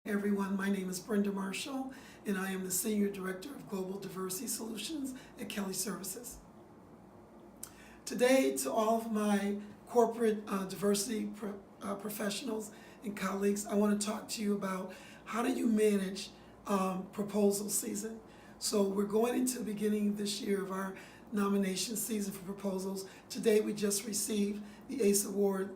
Everyone, my name is Brenda Marshall, and I am the Senior Director of Global Diversity Solutions at Kelly Services. Today, to all of my corporate diversity professionals and colleagues, I want to talk to you about how do you manage proposal season. So we're going into the beginning this year of our nomination season for proposals. Today we just received the ACE Award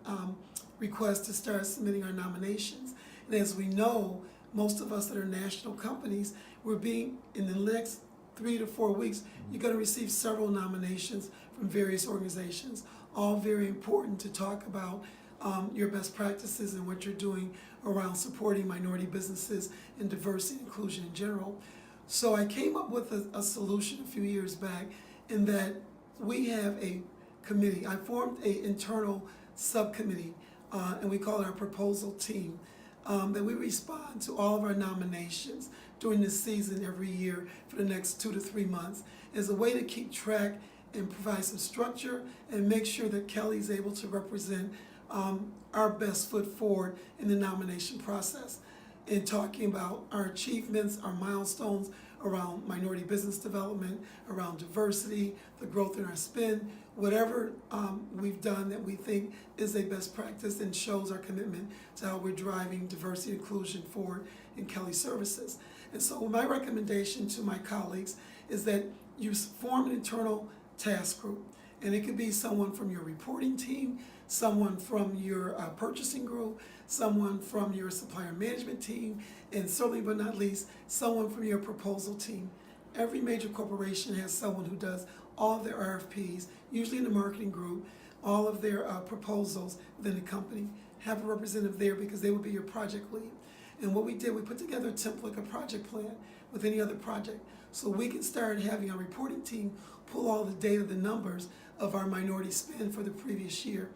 request to start submitting our nominations. And as we know, most of us that are national companies, we're being, in the next 3 to 4 weeks, you're going to receive several nominations from various organizations, all very important to talk about your best practices and what you're doing around supporting minority businesses and diversity and inclusion in general. So I came up with a solution a few years back in that we have a committee. I formed an internal subcommittee, and we call it our proposal team, that we respond to all of our nominations during this season every year for the next 2 to 3 months as a way to keep track and provide some structure and make sure that Kelly is able to represent our best foot forward in the nomination process, in talking about our achievements, our milestones around minority business development, around diversity, the growth in our spend, whatever we've done that we think is a best practice and shows our commitment to how we're driving diversity and inclusion forward in Kelly Services. And so my recommendation to my colleagues is that you form an internal task group. And it could be someone from your reporting team, someone from your purchasing group, someone from your supplier management team, and certainly but not least, someone from your proposal team. Every major corporation has someone who does all of their RFPs, usually in the marketing group, all of their proposals within the company. Have a representative there because they will be your project lead. And what we did, we put together a template, like a project plan with any other project. So we can start having our reporting team pull all the data, the numbers of our minority spend for the previous year.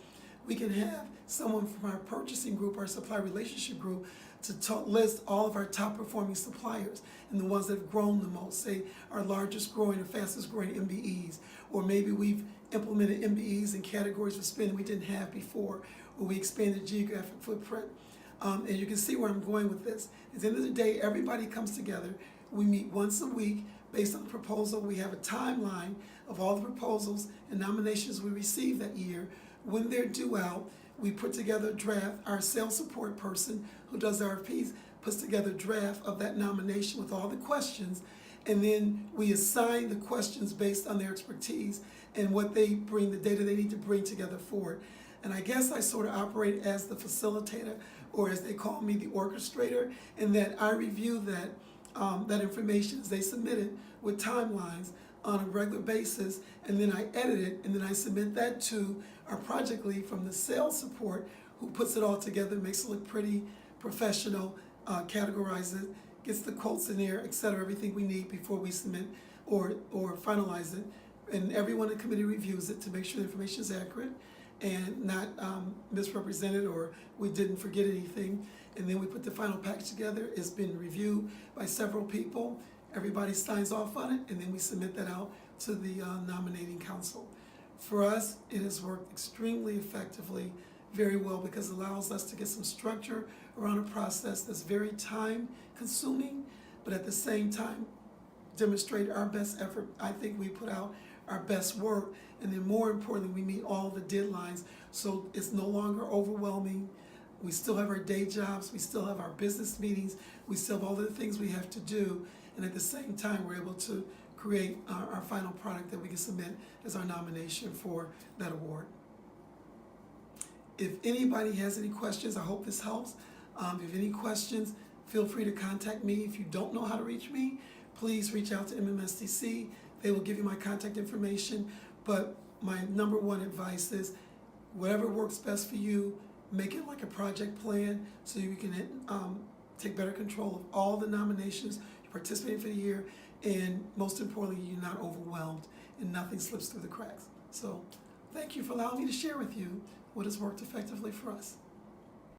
We can have someone from our purchasing group, our supply relationship group, to list all of our top performing suppliers and the ones that have grown the most, say our largest growing or fastest growing MBEs, or maybe we've implemented MBEs in categories of spend we didn't have before, or we expanded geographic footprint. And you can see where I'm going with this. At the end of the day, everybody comes together. We meet once a week based on the proposal. We have a timeline of all the proposals and nominations we receive that year. When they're due out, we put together a draft. Our sales support person who does RFPs puts together a draft of that nomination with all the questions, and then we assign the questions based on their expertise and what they bring, the data they need to bring together forward. And I guess I sort of operate as the facilitator, or as they call me, the orchestrator, in that I review that information as they submit it with timelines on a regular basis, and then I edit it, and then I submit that to our project lead from the sales support, who puts it all together, makes it look pretty professional, categorizes it, gets the quotes in there, etc., everything we need before we submit or finalize it. And everyone in the committee reviews it to make sure the information is accurate and not misrepresented, or we didn't forget anything. And then we put the final package together. It's been reviewed by several people. Everybody signs off on it, and then we submit that out to the nominating council. For us, it has worked extremely effectively, very well, because it allows us to get some structure around a process that's very time consuming, but at the same time demonstrate our best effort. I think we put out our best work, and then more importantly, we meet all the deadlines, so it's no longer overwhelming. We still have our day jobs, we still have our business meetings, we still have all the things we have to do, and at the same time, we're able to create our final product that we can submit as our nomination for that award. If anybody has any questions, I hope this helps. If you have any questions, feel free to contact me. If you don't know how to reach me, please reach out to MMSDC. They will give you my contact information. But my number one advice is whatever works best for you, make it like a project plan so you can take better control of all the nominations you're participating for the year, and most importantly, you're not overwhelmed and nothing slips through the cracks. So thank you for allowing me to share with you what has worked effectively for us.